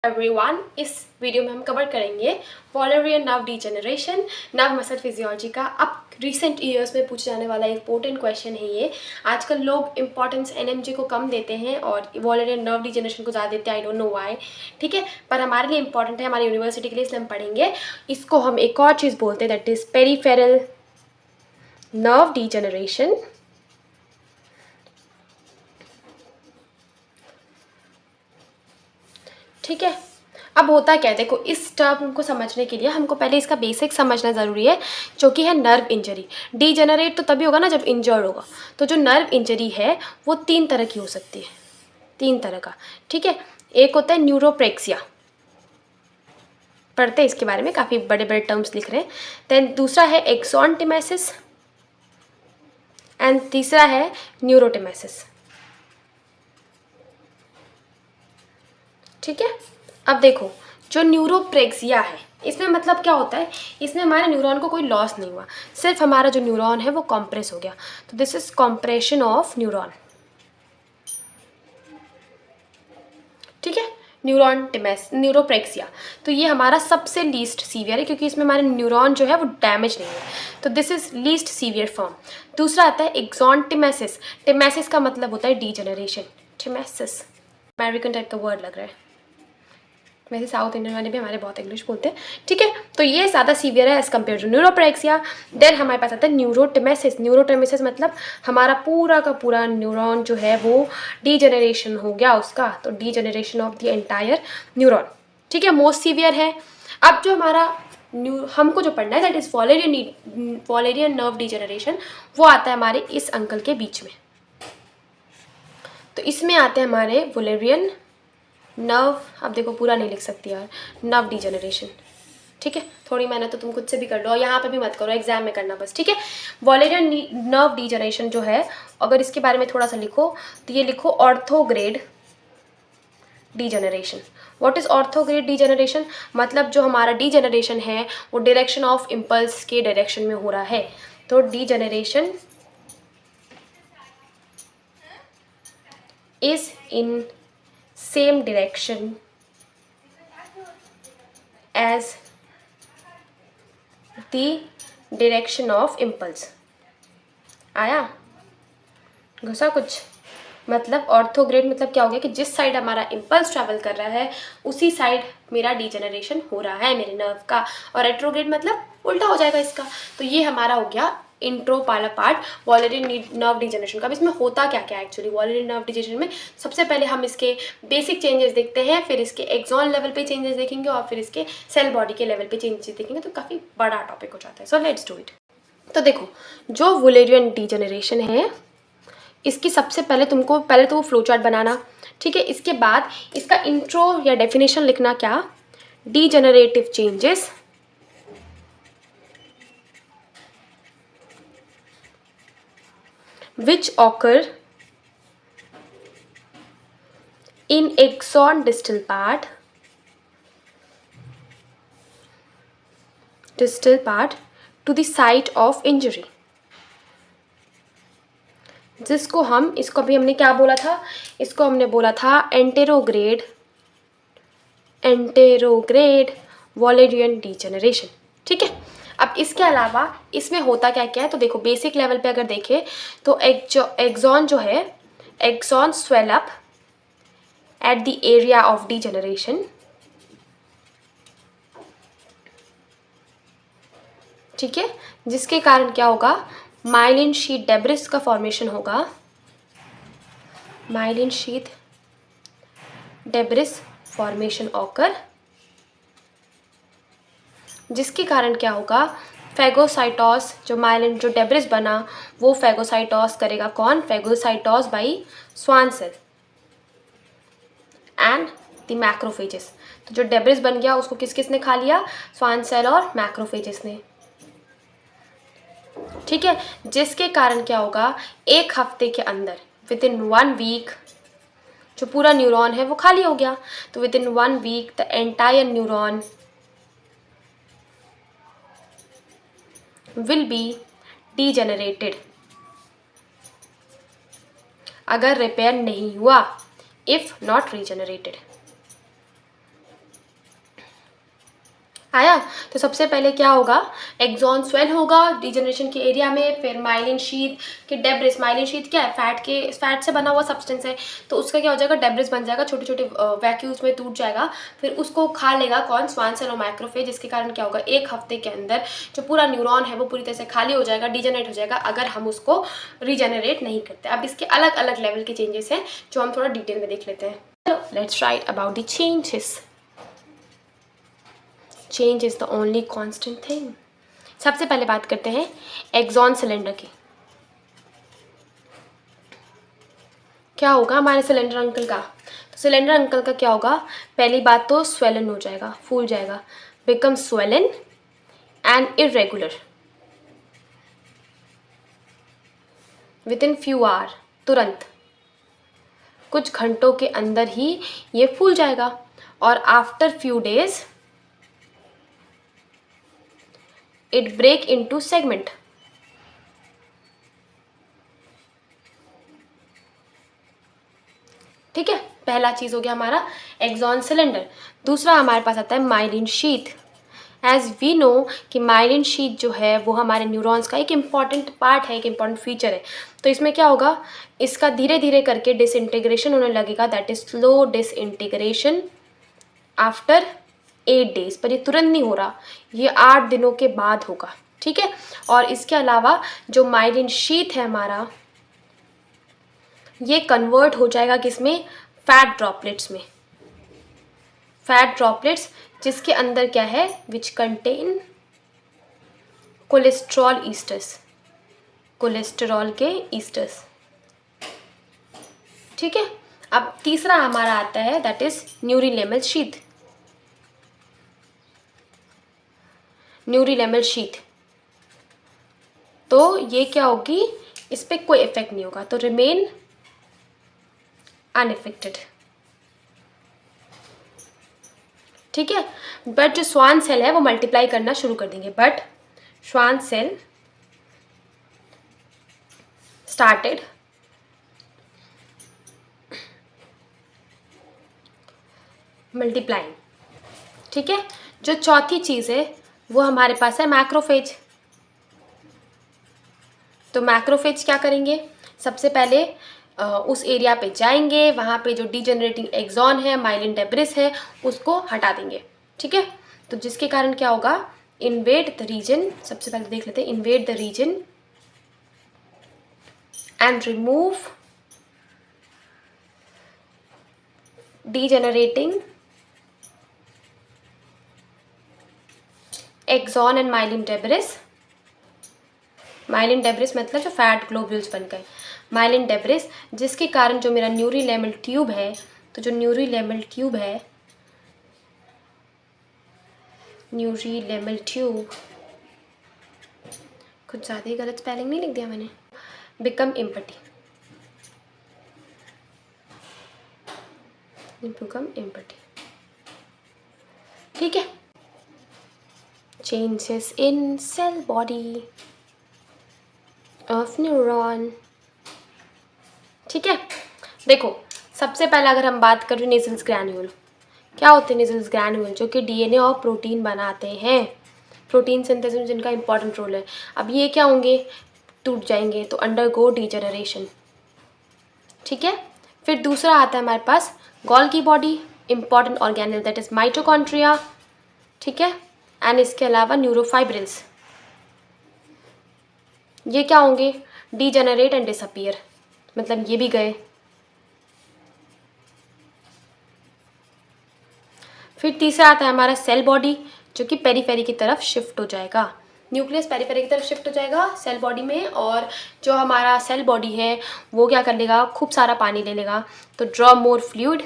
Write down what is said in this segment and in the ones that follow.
Everyone, इस video में हम कवर करेंगे Wallerian nerve degeneration, nerve muscle physiology का। अब रिसेंट ईयर्स में पूछे जाने वाला इंपॉर्टेंट क्वेश्चन है ये। आजकल लोग इंपॉर्टेंस एनएमजी को कम देते हैं और वॉलरियन नर्व डीजेनरेशन को ज़्यादा देते हैं। आई डोंट नो व्हाई, ठीक है, पर हमारे लिए इंपॉर्टेंट है, हमारी यूनिवर्सिटी के लिए, इसलिए हम पढ़ेंगे इसको। हम एक और चीज़ बोलते हैं, that is peripheral nerve degeneration. ठीक है, अब होता क्या है, देखो, इस टर्म को समझने के लिए हमको पहले इसका बेसिक समझना ज़रूरी है, जो कि है नर्व इंजरी। डीजेनरेट तो तभी होगा ना जब इंजर्ड होगा। तो जो नर्व इंजरी है वो तीन तरह की हो सकती है, तीन तरह का, ठीक है। एक होता है न्यूरोप्रेक्सिया, पढ़ते हैं इसके बारे में, काफ़ी बड़े बड़े टर्म्स लिख रहे हैं। देन दूसरा है एक्सॉन्टिमेसिस एंड तीसरा है न्यूरोटिमेसिस, ठीक है। अब देखो, जो न्यूरोप्रेक्सिया है, इसमें मतलब क्या होता है, इसमें हमारे न्यूरॉन को कोई लॉस नहीं हुआ, सिर्फ हमारा जो न्यूरॉन है वो कॉम्प्रेस हो गया। तो this is compression of neuron, ठीक है। न्यूरोप्रेक्सिया, तो ये हमारा सबसे लीस्ट सीवियर है, क्योंकि इसमें हमारे न्यूरॉन जो है वो डैमेज नहीं है। तो this is least severe form. दूसरा आता है एक्सॉन्टिमेसिस। टिमेसिस का मतलब होता है डीजेनरेशन। टिमेसिस अमेरिकन टाइप का वर्ड लग रहा है, वैसे साउथ इंडियन वाले भी हमारे बहुत इंग्लिश बोलते हैं, ठीक है। तो ये ज़्यादा सीवियर है एज कम्पेयर टू न्यूरोप्रेक्सिया। देन हमारे पास आता है न्यूरोटिमेसिस। न्यूरोटिमेसिस मतलब हमारा पूरा का पूरा न्यूरॉन जो है वो डीजेनरेशन हो गया उसका, तो degeneration of the entire neuron, ठीक है, मोस्ट सीवियर है। अब जो हमारा हमको जो पढ़ना है, that is Wallerian nerve degeneration, वो आता है हमारे इस अंकल के बीच में। तो इसमें आते हैं हमारे वॉलेरियन नर्व, अब देखो पूरा नहीं लिख सकती यार, नर्व डीजेनरेशन, ठीक है। थोड़ी मेहनत तो तुम खुद से भी कर लो, और यहाँ पे भी मत करो, एग्जाम में करना बस, ठीक है। वॉलेरियन नर्व डीजेनरेशन जो है, अगर इसके बारे में थोड़ा सा लिखो तो ये लिखो orthograde degeneration. What is orthograde degeneration? मतलब जो हमारा डीजेनरेशन है वो डायरेक्शन ऑफ इम्पल्स के डायरेक्शन में हो रहा है। तो degeneration is in same direction as the direction of impulse। आया घुसा कुछ? मतलब ऑर्थोग्रेड मतलब क्या हो गया कि जिस साइड हमारा इम्पल्स ट्रैवल कर रहा है उसी साइड मेरा डीजेनरेशन हो रहा है मेरे नर्व का, और रेट्रोग्रेड मतलब उल्टा हो जाएगा इसका। तो ये हमारा हो गया इंट्रो वाला पार्ट वॉलेरियन नर्व डीजेनरेशन का। अब इसमें होता क्या क्या है एक्चुअली वॉलेरियन नर्व डीजेनरेशन में? सबसे पहले हम इसके बेसिक चेंजेस देखते हैं, फिर इसके एक्सॉन लेवल पे चेंजेस देखेंगे, और फिर इसके सेल बॉडी के लेवल पे चेंजेस देखेंगे। तो काफ़ी बड़ा टॉपिक हो जाता है। So let's do it. तो देखो, जो वॉलेरियन डीजेनरेशन है, इसकी सबसे पहले तुमको पहले तो वो फ्लो चार्ट बनाना, ठीक है। इसके बाद इसका इंट्रो या डेफिनेशन लिखना, क्या? Degenerative changes which occur in axon distal part to the site of injury। जिसको हम, इसको अभी हमने क्या बोला था? इसको हमने बोला था एंटेरोग्रेड वॉलेरियन डीजेनरेशन, ठीक है। अब इसके अलावा इसमें होता क्या क्या है, तो देखो बेसिक लेवल पे अगर देखें तो एक्सॉन जो है, axon swell up at the area of degeneration, ठीक है, जिसके कारण क्या होगा, माइलिन शीथ डेब्रिस का फॉर्मेशन होगा। Myelin sheath debris formation occur, जिसके कारण क्या होगा, फेगोसाइटोस, जो माइलिन जो डेब्रिस बना वो फेगोसाइटोस करेगा। कौन? Phagocytose by Schwann cell and the macrophages. तो जो डेब्रिस बन गया उसको किस किस ने खा लिया? स्वान सेल और मैक्रोफेजेस ने, ठीक है। जिसके कारण क्या होगा, एक हफ्ते के अंदर, विद इन 1 वीक, जो पूरा न्यूरॉन है वो खाली हो गया। तो within 1 week the entire neuron will be degenerated अगर रिपेयर नहीं हुआ, इफ नॉट रीजेनरेटेड। आया। तो सबसे पहले क्या होगा, एक्सॉन स्वेल होगा डिजनरेशन के एरिया में, फिर माइलिन शीथ के डेब्रिस, माइलिन शीथ क्या है, फैट से बना हुआ सब्सटेंस है, तो उसका क्या हो जाएगा, डेब्रिस बन जाएगा, छोटे छोटे वैक्यूल्स में टूट जाएगा, फिर उसको खा लेगा कौन, स्वान सेल और माइक्रोफेज, जिसके कारण क्या होगा, 1 हफ्ते के अंदर जो पूरा न्यूरॉन है वो पूरी तरह से खाली हो जाएगा, डिजनरेट हो जाएगा, अगर हम उसको रिजेनरेट नहीं करते। अब इसके अलग अलग लेवल के चेंजेस हैं जो हम थोड़ा डिटेल में देख लेते हैं। Let's write about the changes. Change is the only constant thing. सबसे पहले बात करते हैं एक्सॉन सिलेंडर की। क्या होगा हमारे सिलेंडर अंकल का, तो सिलेंडर अंकल का क्या होगा, पहली बात तो स्वेलन हो जाएगा, फूल जाएगा, become swollen and irregular within few hour, तुरंत कुछ घंटों के अंदर ही ये फूल जाएगा, और after few days it break into segment. ठीक है, पहला चीज हो गया हमारा एक्सॉन सिलेंडर। दूसरा हमारे पास आता है myelin sheath. As we know कि माइलिन शीथ जो है वो हमारे न्यूरॉन्स का एक इम्पॉर्टेंट पार्ट है, एक इम्पॉर्टेंट फीचर है। तो इसमें क्या होगा, इसका धीरे धीरे करके डिसइंटीग्रेशन होने लगेगा, that is slow disintegration after 8 days, पर ये तुरंत नहीं हो रहा, ये 8 दिनों के बाद होगा। ठीक है, और इसके अलावा जो माइलिन शीथ है हमारा, ये कन्वर्ट हो जाएगा किसमें, फैट ड्रॉपलेट्स में, फैट ड्रॉपलेट्स जिसके अंदर क्या है, which contain cholesterol esters, cholesterol के ईस्टर्स। ठीक है, अब तीसरा हमारा आता है दैट इज न्यूरीलेमल शीथ। न्यूरीलेमल शीथ, तो ये क्या होगी, इस पर कोई इफेक्ट नहीं होगा, तो रिमेन अनइफेक्टेड। ठीक है, बट जो स्वान सेल है वो मल्टीप्लाई करना शुरू कर देंगे, but Schwann cell started multiplying. ठीक है, जो चौथी चीज़ है वो हमारे पास है मैक्रोफेज। तो मैक्रोफेज क्या करेंगे, सबसे पहले उस एरिया पे जाएंगे, वहाँ पे जो डीजनरेटिंग एक्सॉन है, माइलिन डेब्रिस है, उसको हटा देंगे। ठीक है, तो जिसके कारण क्या होगा, इन्वेड द रीजन, सबसे पहले देख लेते हैं, invade the region and remove degenerating axon and myelin debris. Myelin debris मतलब जो फैट ग्लोब्यूल्स बन गए, माइलिन डेब्रिस, जिसके कारण जो मेरा न्यूरीलेमल ट्यूब है, तो जो न्यूरीलेमल ट्यूब है, न्यूरीलेमल ट्यूब, कुछ ज़्यादा ही गलत स्पेलिंग नहीं लिख दिया मैंने, बिकम एम्पटी, बिकम एम्पटी। ठीक है, changes in cell body of neuron. ठीक है, देखो सबसे पहले अगर हम बात करें नेजल्स ग्रैन्यूल, क्या होते हैं नेजल्स ग्रैन्यूल, जो कि डीएनए और प्रोटीन बनाते हैं, प्रोटीन सिंथेसिस में जिनका इंपॉर्टेंट रोल है। अब ये क्या होंगे, टूट जाएंगे, तो अंडरगो डीजनरेशन। ठीक है, फिर दूसरा आता है हमारे पास Golgi body, important organelle that is mitochondria. ठीक है, एंड इसके अलावा न्यूरोफाइब्रिल्स, ये क्या होंगे, डीजनरेट एंड डिसअपीयर, मतलब ये भी गए। फिर तीसरा आता है हमारा सेल बॉडी, जो कि पेरीफेरी की तरफ शिफ्ट हो जाएगा, न्यूक्लियस पेरीफेरी की तरफ शिफ्ट हो जाएगा सेल बॉडी में, और जो हमारा सेल बॉडी है वो क्या कर लेगा, खूब सारा पानी ले लेगा, तो ड्रॉ मोर फ्लूइड,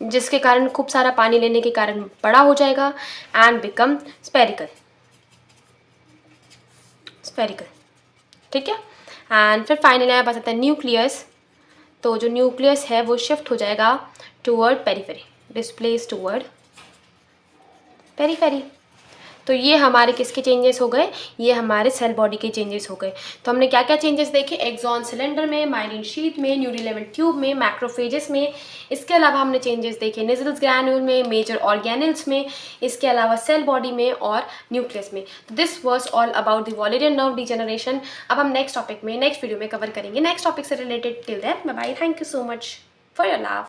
जिसके कारण खूब सारा पानी लेने के कारण बड़ा हो जाएगा, एंड बिकम स्पेरिकल, स्पेरिकल। ठीक है, एंड फिर फाइनली हमारे पास आता है न्यूक्लियस, तो जो न्यूक्लियस है वो शिफ्ट हो जाएगा toward periphery, displace toward periphery. तो ये हमारे किसके चेंजेस हो गए, ये हमारे सेल बॉडी के चेंजेस हो गए। तो हमने क्या क्या चेंजेस देखे, एक्सॉन सिलेंडर में, माइलिन शीट में, न्यूरीलेमेंट ट्यूब में, मैक्रोफेजेस में। इसके अलावा हमने चेंजेस देखे निजल्स ग्रैन्यूल में, मेजर ऑर्गेनल्स में, इसके अलावा सेल बॉडी में और न्यूक्लियस में। This was all about the Wallerian nerve degeneration. अब हम नेक्स्ट टॉपिक में नेक्स्ट वीडियो में कवर करेंगे नेक्स्ट टॉपिक से related. Till then bye bye, thank you so much for your love.